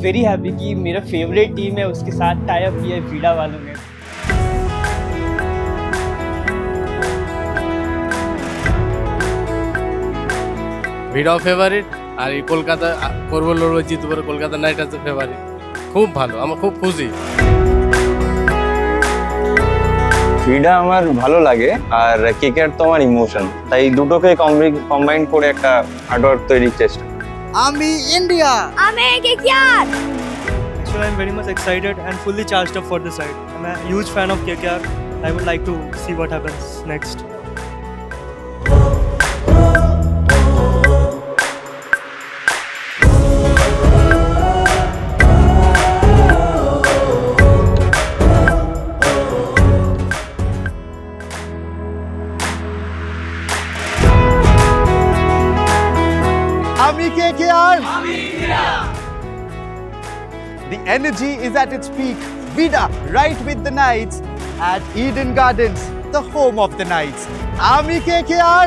Very happy कि मेरा favourite team है उसके साथ टाई अप किया है वीडा वालों ने। ভিডাও ফেভারিট আর এই কলকাতা করবো লড়বো জিতবো কলকাতা নাইট রাইডার্স ফেভারিট। খুব ভালো, আমার খুব খুশি। ভিডা আমার ভালো লাগে আর কেকেআর তো আমার ইমোশন, তাই দুটোকে কম্বাইন করে একটা হার্ডওয়ার্ক তৈরির চেষ্টা। আমি ইন্ডিয়া। আমি KKR. So I'm very much excited and fully charged up for this side. I'm a huge fan of KKR. I would like to see what happens next. আমি KKR. The energy is at its peak. VIDA, right with the Knights at Eden Gardens, the home of the Knights. Ami KKR.